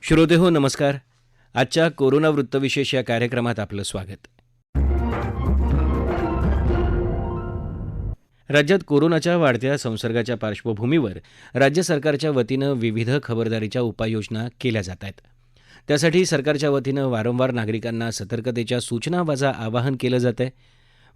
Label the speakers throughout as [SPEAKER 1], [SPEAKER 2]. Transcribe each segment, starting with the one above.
[SPEAKER 1] श्रोतेहो नमस्कार. आजच्या कोरोना वृत्तविशेष या कार्यक्रमात आपलं स्वागत. राज्यात कोरोनाच्या वाढत्या संसर्गाच्या पार्श्वभूमीवर राज्य सरकारच्या वतीनं विविध खबरदारीच्या उपाययोजना केल्या जात आहेत. त्यासाठी सरकारच्या वतीनं वारंवार नागरिकांना सतर्कतेच्या सूचना वजा आवाहन केलं जात आहे.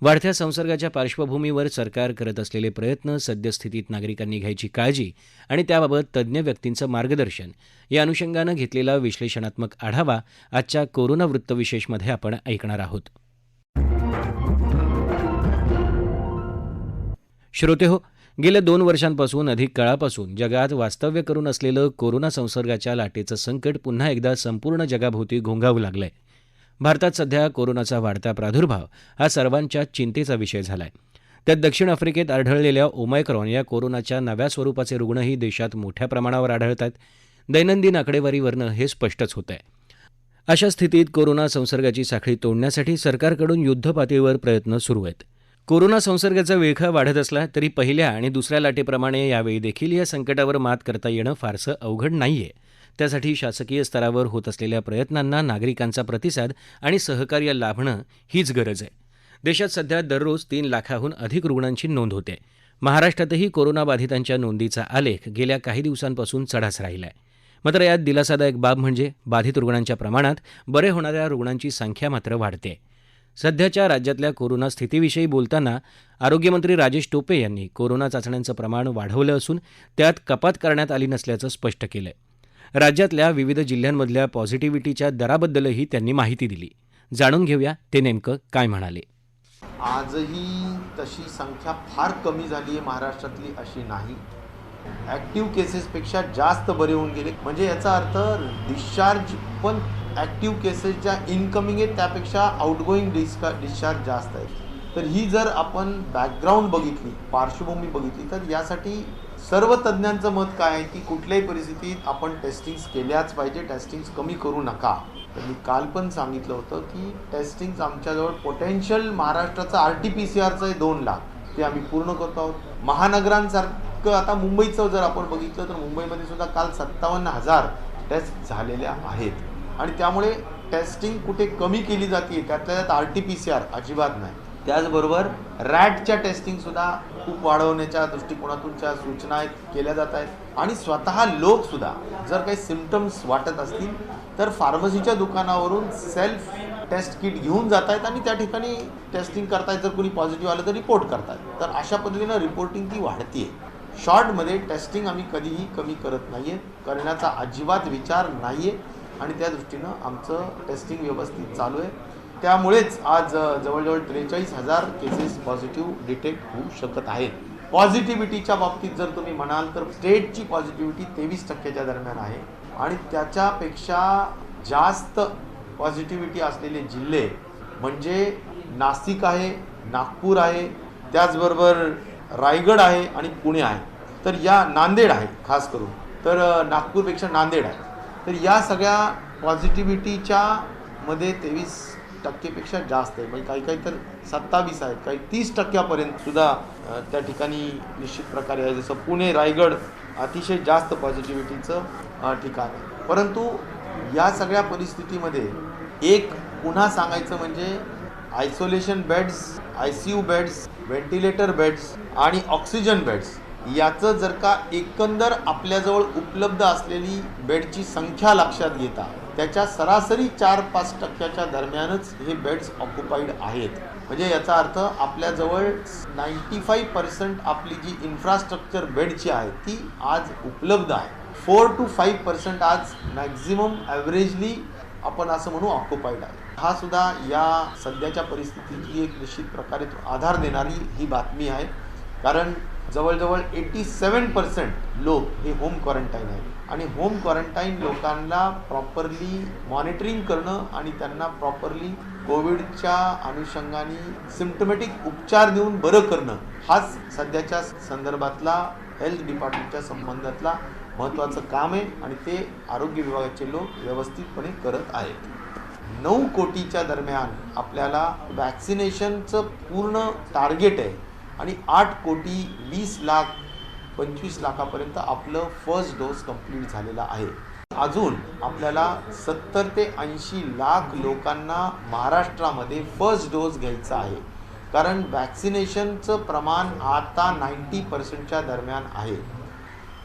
[SPEAKER 1] वाढत्या संसर्गाच्या पार्श्वभूमीवर सरकार करत असलेले प्रयत्न, सद्यस्थितीत नागरिकांनी घ्यायची काळजी आणि त्याबाबत तज्ज्ञ व्यक्तींचं मार्गदर्शन या अनुषंगानं घेतलेला विश्लेषणात्मक आढावा आजच्या कोरोना वृत्तविशेषमध्ये आपण ऐकणार आहोत. श्रोतेहो, गेल्या 2 वर्षांपासून अधिक काळापासून जगात वास्तव्य करून असलेलं कोरोना संसर्गाच्या लाटेचं संकट पुन्हा एकदा संपूर्ण जगाभोवती घोंघावू लागलंय. भारतात सध्या कोरोनाचा वाढता प्रादुर्भाव हा सर्वांच्या चिंतेचा विषय झालाय. त्यात दक्षिण आफ्रिकेत आढळलेल्या ओमायक्रॉन या कोरोनाच्या नव्या स्वरूपाचे रुग्णही देशात मोठ्या प्रमाणावर आढळत आहेत. दैनंदिन आकडेवारीवरनं हे स्पष्टच होत आहे. अशा स्थितीत कोरोना संसर्गाची साखळी तोडण्यासाठी सरकारकडून युद्धपातळीवर प्रयत्न सुरू आहेत. कोरोना संसर्गाचा विळखा वाढत असला तरी पहिल्या आणि दुसऱ्या लाटेप्रमाणे यावेळी देखील या संकटावर मात करता येणं फारसं अवघड नाहीये. त्यासाठी शासकीय स्तरावर होत असलेल्या प्रयत्नांना नागरिकांचा प्रतिसाद आणि सहकार्य लाभणं हीच गरज आहे. देशात सध्या दररोज 3 लाखाहून अधिक रुग्णांची नोंद होते. महाराष्ट्रातही कोरोनाबाधितांच्या नोंदीचा आलेख गेल्या काही दिवसांपासून चढाच राहिला आहे. मात्र यात दिलासादायक बाब म्हणजे बाधित रुग्णांच्या प्रमाणात बरे होणाऱ्या रुग्णांची संख्या मात्र वाढते. सध्याच्या राज्यातल्या कोरोना स्थितीविषयी बोलताना आरोग्यमंत्री राजेश टोपे यांनी कोरोना चाचण्यांचं प्रमाण वाढवलं असून त्यात कपात करण्यात आली नसल्याचं स्पष्ट केलंय. राज्यातल्या विविध जिल्ह्यांमधल्या पॉझिटिव्हिटीच्या दराबद्दलही त्यांनी माहिती दिली. जाणून घेऊया ते नेमकं काय म्हणाले.
[SPEAKER 2] आजही तशी संख्या फार कमी झाली आहे महाराष्ट्रातली अशी नाही. ॲक्टिव्ह केसेसपेक्षा जास्त बरे होऊन गेले, म्हणजे याचा अर्थ डिस्चार्ज पण ॲक्टिव्ह केसेस ज्या इनकमिंग आहेत त्यापेक्षा आउटगोईंग डिस्चार्ज जास्त आहेत. तर ही जर आपण बॅकग्राऊंड बघितली, पार्श्वभूमी बघितली, तर यासाठी सर्व तज्ज्ञांचं मत काय आहे की कुठल्याही परिस्थितीत आपण टेस्टिंग्स केल्याच पाहिजे, टेस्टिंग्स कमी करू नका. तर मी काल पण सांगितलं होतं की टेस्टिंग्स आमच्याजवळ पोटेन्शियल महाराष्ट्राचं RT-PCRचं आहे 2 लाख, ते आम्ही पूर्ण करतो आहोत. महानगरांसारखं आता मुंबईचं जर आपण बघितलं तर मुंबईमध्ये सुद्धा काल 57,000 टेस्ट झालेल्या आहेत आणि त्यामुळे टेस्टिंग कुठे कमी केली जाते त्यातल्या त्यात RT-PCR अजिबात नाही. त्याचबरोबर रॅटच्या टेस्टिंगसुद्धा खूप वाढवण्याच्या दृष्टिकोनातूनच्या सूचना केल्या जात आहेत आणि स्वतः लोकसुद्धा जर काही सिम्पटम्स वाटत असतील तर फार्मसीच्या दुकानावरून सेल्फ टेस्ट किट घेऊन जात आहेत आणि त्या ठिकाणी टेस्टिंग करतायत. जर कोणी पॉझिटिव्ह आलं तर रिपोर्ट करतायत. तर अशा पद्धतीनं रिपोर्टिंग ती वाढते आहे. शॉर्टमध्ये टेस्टिंग आम्ही कधीही कमी करत नाही आहे, करण्याचा अजिबात विचार नाही आहे आणि त्या दृष्टीनं आमचं टेस्टिंग व्यवस्थित चालू आहे. त्यामुळेच आज जवळजवळ 43,000 केसेस पॉझिटिव्ह डिटेक्ट होऊ शकत आहेत. पॉझिटिव्हिटीच्या बाबतीत जर तुम्ही म्हणाल तर स्टेटची पॉझिटिव्हिटी 23% दरम्यान आहे आणि त्याच्यापेक्षा जास्त पॉझिटिव्हिटी असलेले जिल्हे म्हणजे नाशिक आहे, नागपूर आहे, त्याचबरोबर रायगड आहे आणि पुणे आहे. तर या नांदेड आहे खास करून, तर नागपूरपेक्षा नांदेड आहे. तर या सगळ्या पॉझिटिव्हिटीच्या मध्ये 23% जास्त आहे, म्हणजे काही तर 27 आहेत, काही 30% सुद्धा त्या ठिकाणी निश्चित प्रकारे आहे. जसं पुणे, रायगड अतिशय जास्त पॉझिटिव्हिटीचं ठिकाण आहे. परंतु या सगळ्या परिस्थितीमध्ये एक पुन्हा सांगायचं म्हणजे isolation beds, ICU beds, ventilator beds आणि ऑक्सिजन बेड्स याचं जर का एकंदर आपल्याजवळ उपलब्ध असलेली बेडची संख्या लक्षात घेता त्याच्या सरासरी 4-5% दरम्यानच हे बेड्स ऑक्युपाईड आहेत. म्हणजे याचा अर्थ आपल्याजवळ 95% आपली जी इन्फ्रास्ट्रक्चर बेडची आहे ती आज उपलब्ध आहे. 4 to 5% आज मॅक्झिमम ॲव्हरेजली आपण असं म्हणू ऑक्युपाईड आहे. हा सुद्धा या सध्याच्या परिस्थितीची एक निश्चित प्रकारे आधार देणारी ही बातमी आहे. कारण जवळजवळ 87% लोक हे होम क्वारंटाईन आहेत आणि होम क्वारंटाईन लोकांना प्रॉपरली मॉनिटरिंग करणं आणि त्यांना प्रॉपरली कोविडच्या अनुषंगाने सिम्पटमॅटिक उपचार देऊन बरं करणं हाच सध्याच्या संदर्भातला हेल्थ डिपार्टमेंटच्या संबंधातला महत्त्वाचं काम आहे आणि ते आरोग्य विभागाचे लोक व्यवस्थितपणे करत आहेत. 9 कोटीच्या दरम्यान आपल्याला वॅक्सिनेशनचं पूर्ण टार्गेट आहे आणि 8 कोटी 20 लाख 25 लाखापर्यंत आपलं फर्स्ट डोस कंप्लीट झालेला आहे. अजून आपल्याला 70 ते 80 लाख लोकांना महाराष्ट्रामध्ये फर्स्ट डोस घ्यायचा आहे. कारण वॅक्सिनेशनचं प्रमाण आता 90% दरम्यान आहे.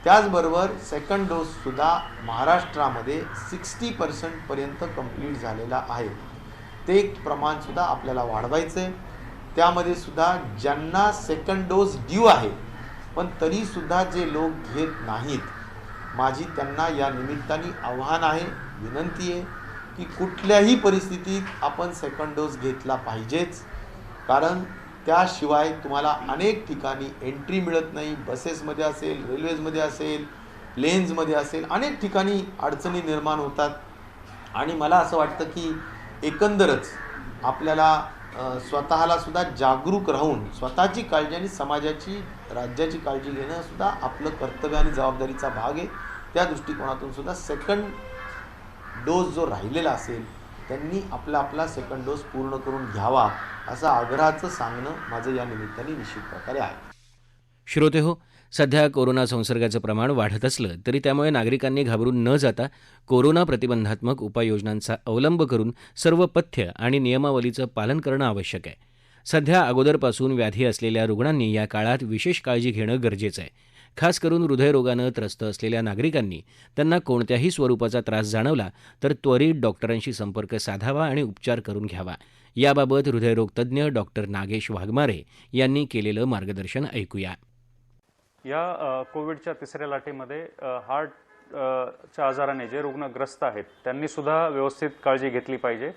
[SPEAKER 2] त्याचबरोबर सेकंड डोससुद्धा महाराष्ट्रामध्ये 60% कंप्लीट झालेला आहे. ते प्रमाणसुद्धा आपल्याला वाढवायचं आहे. त्यामध्ये सुद्धा ज्यांना सेकंड डोस ड्यू आहे पण तरीसुद्धा जे लोक घेत नाहीत, माझी त्यांना या निमित्ताने आव्हान आहे, विनंती आहे की कुठल्याही परिस्थितीत आपण सेकंड डोस घेतला पाहिजेच. कारण त्याशिवाय तुम्हाला अनेक ठिकाणी एंट्री मिळत नाही. बसेसमध्ये असेल, रेल्वेजमध्ये असेल, प्लेन्समध्ये असेल, अनेक ठिकाणी अडचणी निर्माण होतात. आणि मला असं वाटतं की एकंदरच आपल्याला स्वतःला सुद्धा जागरूक राहून स्वतःची काळजी आणि समाजाची, राज्याची काळजी घेणं सुद्धा आपलं कर्तव्य आणि जबाबदारीचा भाग आहे. त्या दृष्टिकोनातून सुद्धा सेकंड डोस जो राहिलेला असेल त्यांनी आपला सेकंड डोस पूर्ण करून घ्यावा, असं आग्रहाचं सांगणं माझं या निमित्ताने निश्चित प्रकारे आहे.
[SPEAKER 1] श्रोते हो, सध्या कोरोना संसर्गाचं प्रमाण वाढत असलं तरी त्यामुळे नागरिकांनी घाबरून न जाता कोरोना प्रतिबंधात्मक उपाययोजनांचा अवलंब करून सर्व पथ्य आणि नियमावलीचं पालन करणं आवश्यक आहे. सध्या अगोदरपासून व्याधी असलेल्या रुग्णांनी या काळात विशेष काळजी घेणं गरजेचं आहे. खास करून हृदयरोगानं त्रस्त असलेल्या नागरिकांनी त्यांना कोणत्याही स्वरूपाचा त्रास जाणवला तर त्वरित डॉक्टरांशी संपर्क साधावा आणि उपचार करून घ्यावा. याबाबत हृदयरोग तज्ज्ञ डॉक्टर नागेश वाघमारे यांनी केलेलं मार्गदर्शन ऐकूया.
[SPEAKER 3] या कोविडच्या तिसऱ्या लाटेमध्ये हार्टच्या आजाराने जे रुग्ण ग्रस्त आहेत त्यांनीसुद्धा व्यवस्थित काळजी घेतली पाहिजे.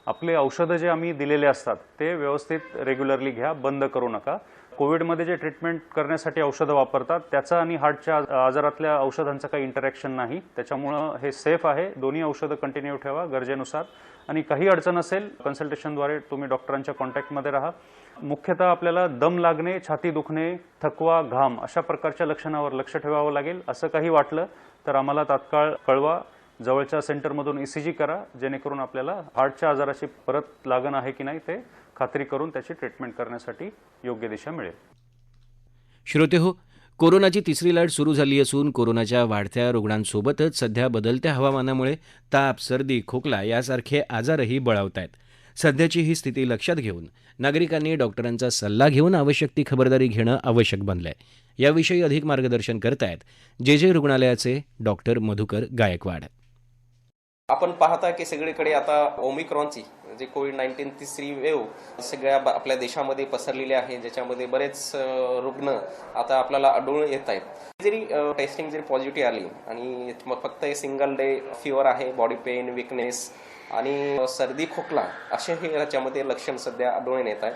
[SPEAKER 3] आपले औषधं जे आम्ही दिलेले असतात ते व्यवस्थित रेग्युलरली घ्या, बंद करू नका. कोविडमध्ये जे ट्रीटमेंट करण्यासाठी औषधं वापरतात त्याचा आणि हार्टच्या आजारातल्या औषधांचं काही इंटरॅक्शन नाही. त्याच्यामुळं हे सेफ आहे. दोन्ही औषधं कंटिन्यू ठेवा गरजेनुसार. आणि काही अडचण असेल कन्सल्टेशनद्वारे तुम्ही डॉक्टरांच्या कॉन्टॅक्टमध्ये राहा. मुख्यतः आपल्याला दम लागणे, छाती दुखणे, थकवा, घाम अशा प्रकारच्या लक्षणावर लक्ष ठेवावं लागेल. असं काही वाटलं तर आम्हाला तात्काळ कळवा. जवळच्या सेंटरमधून ECG करा, जेणेकरून आपल्याला हार्टच्या आजाराची परत लागण आहे की नाही ते खात्री करून त्याची ट्रीटमेंट करण्यासाठी योग्य दिशा मिळेल.
[SPEAKER 1] श्रोते हो, कोरोनाची तिसरी लाट सुरू झाली असून कोरोनाच्या वाढत्या रुग्णांसोबतच सध्या बदलत्या हवामानामुळे ताप, सर्दी, खोकला यासारखे आजारही बळावत आहेत. सध्याची ही स्थिती लक्षात घेऊन नागरिकांनी डॉक्टरांचा सल्ला घेऊन आवश्यक ती खबरदारी घेणं आवश्यक बनलंय. याविषयी अधिक मार्गदर्शन करतायत जे रुग्णालयाचे डॉक्टर मधुकर गायकवाड.
[SPEAKER 4] आपण पाहता की सगळीकडे आता ओमिक्रॉनची जे कोविड-19 तिसरी वेव्ह सगळ्या आपल्या देशामध्ये पसरलेली आहे, ज्याच्यामध्ये बरेच रुग्ण आता आपल्याला आढळून येत आहेत. जरी टेस्टिंग जरी पॉझिटिव्ह आली आणि मग फक्त सिंगल डे फीवर आहे, बॉडी पेन, विकनेस आणि सर्दी, खोकला असे हे याच्यामध्ये लक्षण सध्या आढळून येत आहे.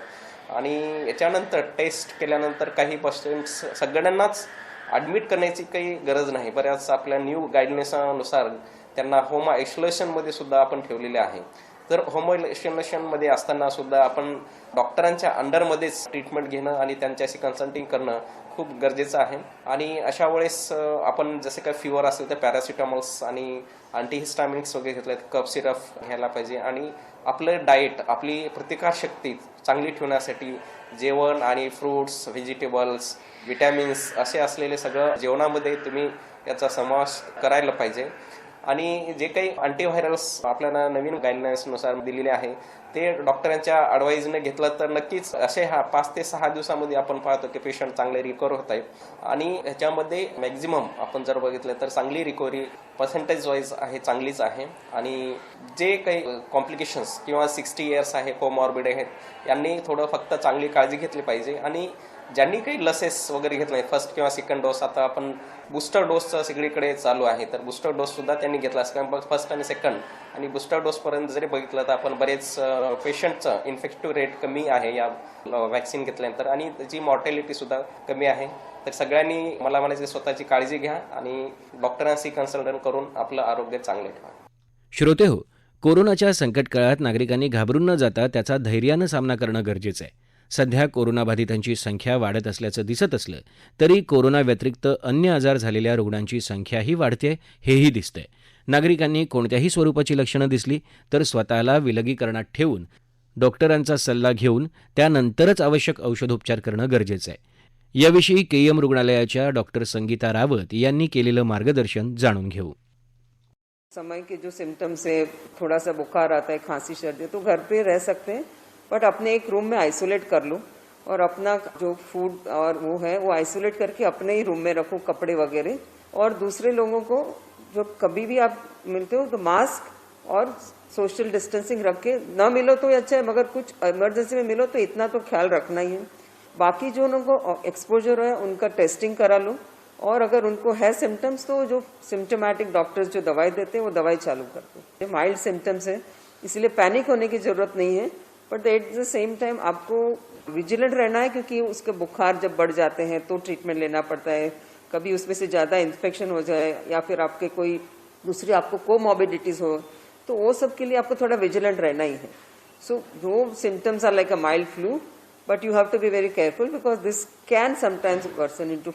[SPEAKER 4] आणि याच्यानंतर टेस्ट केल्यानंतर काही पेशंट्स सगळ्यांनाच ॲडमिट करण्याची काही गरज नाही. बऱ्याच आपल्या न्यू गाईडलाईन्सनुसार त्यांना होम आयसोलेशनमध्ये सुद्धा आपण ठेवलेले आहे. तर होम आयसोलेशनमध्ये असताना सुद्धा आपण डॉक्टरांच्या अंडरमध्येच ट्रीटमेंट घेणं आणि त्यांच्याशी कन्सल्टिंग करणं खूप गरजेचं आहे. आणि अशा वेळेस आपण जसे काय फिवर असेल तर पॅरासिटामॉल्स आणि अँटीहिस्टामिनिक्स वगैरे घेतले, कफ सिरप घ्यायला पाहिजे. आणि आपलं डाएट, आपली प्रतिकारशक्ती चांगली ठेवण्यासाठी जेवण आणि फ्रूट्स, व्हेजिटेबल्स, विटॅमिन्स असे असलेले सगळं जेवणामध्ये तुम्ही याचा समावेश करायला पाहिजे. आणि जे काही अँटीव्हायरल्स आपल्याला नवीन गाईडलाईन्सनुसार दिलेले आहे ते डॉक्टरांच्या ॲडवाईजने घेतलं तर नक्कीच असे 5 ते 6 दिवसामध्ये आपण पाहतो की पेशंट चांगले रिकवर होत आहेत. आणि ह्याच्यामध्ये मॅक्झिमम आपण जर बघितलं तर चांगली रिकव्हरी पर्सेंटेज वाईज आहे, चांगलीच आहे. आणि जे काही कॉम्प्लिकेशन्स किंवा 60 इयर्स आहे, कोमॉर्बिड आहेत, यांनी थोडं फक्त चांगली काळजी घेतली पाहिजे. आणि ज्यांनी काही लसेस वगैरे घेतले आहेत, फर्स्ट किंवा सेकंड डोस, आता आपण बूस्टर डोसचं सगळीकडे चालू आहे, तर बूस्टर डोससुद्धा त्यांनी घेतला असं कारण फर्स्ट आणि सेकंड आणि बूस्टर डोसपर्यंत जरी बघितलं तर आपण बरेच पेशंटचं इन्फेक्टिव्ह रेट कमी आहे या वॅक्सिन घेतल्यानंतर आणि त्याची मॉर्टॅलिटीसुद्धा कमी आहे. तर सगळ्यांनी मला म्हणायचं स्वतःची काळजी घ्या आणि डॉक्टरांशी कन्सल्टंट करून आपलं आरोग्य चांगले ठेवा.
[SPEAKER 1] श्रोते हो, कोरोनाच्या संकट काळात नागरिकांनी घाबरून न जाता त्याचा धैर्यानं सामना करणं गरजेचं आहे. सध्या कोरोनाबाधितांची संख्या वाढत असल्याचं दिसत असलं तरी कोरोना व्यतिरिक्त अन्य आजार झालेल्या रुग्णांची संख्याही वाढतेय हेही दिसतंय. नागरिकांनी कोणत्याही स्वरूपाची लक्षणं दिसली तर स्वतःला विलगीकरणात ठेवून डॉक्टरांचा सल्ला घेऊन त्यानंतरच आवश्यक औषधोपचार करणं गरजेचं आहे. याविषयी KM रुग्णालयाच्या डॉक्टर संगीता रावत यांनी केलेलं मार्गदर्शन जाणून घेऊ.
[SPEAKER 5] समय के जो सिम्टम्स है, थोड़ा सा बुखार आता है, खांसी सर्दी, तो घर पे रह सकते हैं, बट अपने एक रूम में आइसोलेट कर लो और अपना जो फूड और वो है वो आइसोलेट करके अपने ही रूम में रखो, कपड़े वगैरह। और दूसरे लोगों को जो कभी भी आप मिलते हो तो मास्क और सोशल डिस्टेंसिंग रख के, ना मिलो तो अच्छा है, मगर कुछ इमरजेंसी में मिलो तो इतना तो ख्याल रखना ही है। बाकी जो लोगों को एक्सपोजर है उनका टेस्टिंग करा लो, और अगर उनको है सिम्टम्स तो जो सिम्टोमेटिक डॉक्टर्स जो दवाई देते हैं वो दवाई चालू कर दो। माइल्ड सिम्टम्स है, इसलिए पैनिक होने की जरूरत नहीं है, but at the same time आपको विजिलेंट रहना है, क्योंकि उसके बुखार जब बढ़ जाते हैं तो ट्रीटमेंट लेना पड़ता है। कभी उसमें से ज़्यादा इन्फेक्शन हो जाए या फिर आपके कोई दूसरी आपको कोमॉर्बिडिटीज हो, तो वो सब के लिए आपको थोड़ा विजिलेंट रहना ही है। So the symptoms are like a mild flu, but you have to be very careful because this can sometimes worsen into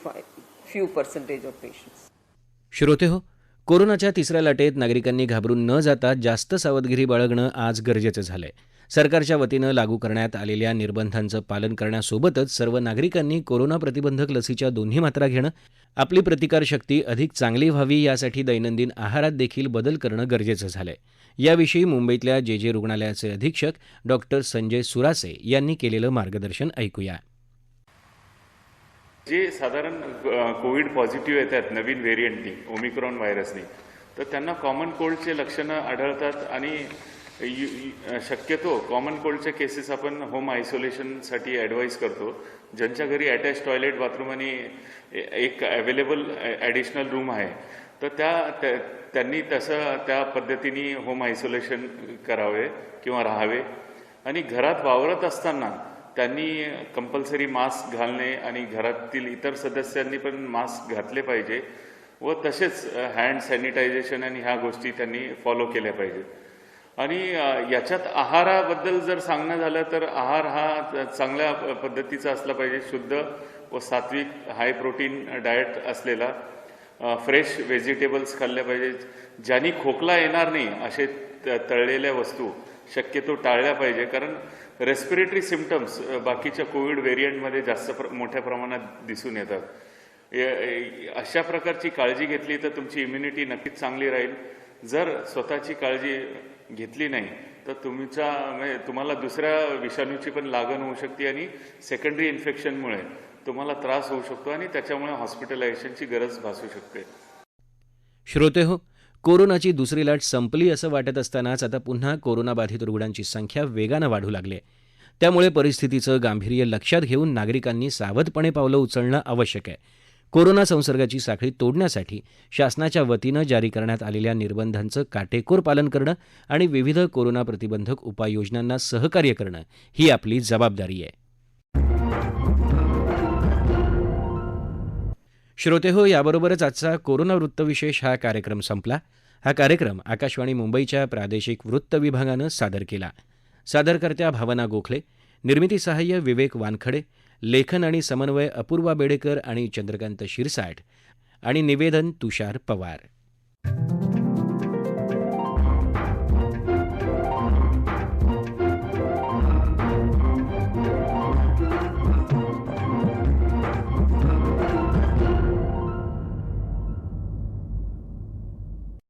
[SPEAKER 5] few percentage of patients.
[SPEAKER 1] श्रोते हो, कोरोनाच्या तिसऱ्या लाटेत नागरिकांनी घाबरून न जाता जास्त सावधगिरी बाळगणं आज गरजेचं झालंय. सरकारच्या वतीनं लागू करण्यात आलेल्या निर्बंधांचं पालन करण्यासोबतच सर्व नागरिकांनी कोरोना प्रतिबंधक लसीच्या दोन्ही मात्रा घेणं, आपली प्रतिकारशक्ती अधिक चांगली व्हावी यासाठी दैनंदिन आहारात देखील बदल करणं गरजेचं झालंय. याविषयी मुंबईतल्या जे रुग्णालयाचे अधीक्षक डॉक्टर संजय सुरासे यांनी केलेलं मार्गदर्शन ऐकूया.
[SPEAKER 6] जे साधारण कोविड पॉझिटिव्ह येतात नवीन व्हेरियंटनी, ओमिक्रॉन व्हायरसनी, तर त्यांना कॉमन कोल्डचे लक्षणं आढळतात आणि शक्यतो कॉमन कोल्डच्या केसेस आपण होम आयसोलेशनसाठी ॲडवाईज करतो. ज्यांच्या घरी अटॅच टॉयलेट, बाथरूम आणि एक अवेलेबल ॲडिशनल रूम आहे, तर त्यांनी तसं त्या पद्धतीने होम आयसोलेशन करावे किंवा राहावे. आणि घरात वावरत असताना त्यांनी कंपल्सरी मास्क घालणे आणि घरातील इतर सदस्यांनी पण मास्क घातले पाहिजे व तसेच हँड सॅनिटायझेशन आणि ह्या गोष्टी त्यांनी फॉलो केल्या पाहिजेत. आणि याच्यात आहाराबद्दल जर सांगणं झालं तर आहार हा चांगल्या पद्धतीचा असला पाहिजे, शुद्ध व सात्विक हाय प्रोटीन डाएट असलेला, फ्रेश व्हेजिटेबल्स खाल्ल्या पाहिजेत. ज्यांनी खोकला येणार नाही असे तळलेल्या वस्तू शक्यतो टाळल्या पाहिजे, कारण रेस्पिरेटरी सिम्पटम्स बाकीच्या कोविड व्हेरियंटमध्ये जास्त मोठ्या प्रमाणात दिसून येतात. अशा प्रकारची काळजी घेतली तर तुमची इम्युनिटी नक्कीच चांगली राहील. जर स्वतःची काळजी घेतली नाही तर तुम्हाला दुसऱ्या विषाणूची पण लागण होऊ शकते आणि सेकंडरी इन्फेक्शनमुळे तुम्हाला त्रास होऊ शकतो आणि त्याच्यामुळे हॉस्पिटलायझेशनची गरज भासू शकते.
[SPEAKER 1] श्रोते हो, कोरोनाची दुसरी लाट संपली असं वाटत असतानाच आता पुन्हा कोरोनाबाधित रुग्णांची संख्या वेगानं वाढू लागली आहे. त्यामुळे परिस्थितीचं गांभीर्य लक्षात घेऊन नागरिकांनी सावधपणे पावलं उचलणं आवश्यक आहे. कोरोना संसर्गाची साखळी तोडण्यासाठी शासनाच्या वतीनं जारी करण्यात आलेल्या निर्बंधांचं काटेकोर पालन करणं आणि विविध कोरोना प्रतिबंधक उपाययोजनांना सहकार्य करणं ही आपली जबाबदारी आहे. श्रोते हो, याबरोबरच आजचा कोरोना वृत्तविशेष हा कार्यक्रम संपला. हा कार्यक्रम आकाशवाणी मुंबईच्या प्रादेशिक वृत्त विभागानं सादर केला. सादरकर्त्या भावना गोखले, निर्मिती सहाय्य विवेक वानखडे, लेखन आणि समन्वय अपूर्वा बेडेकर आणि चंद्रकांत शिरसाट आणि निवेदन तुषार पवार.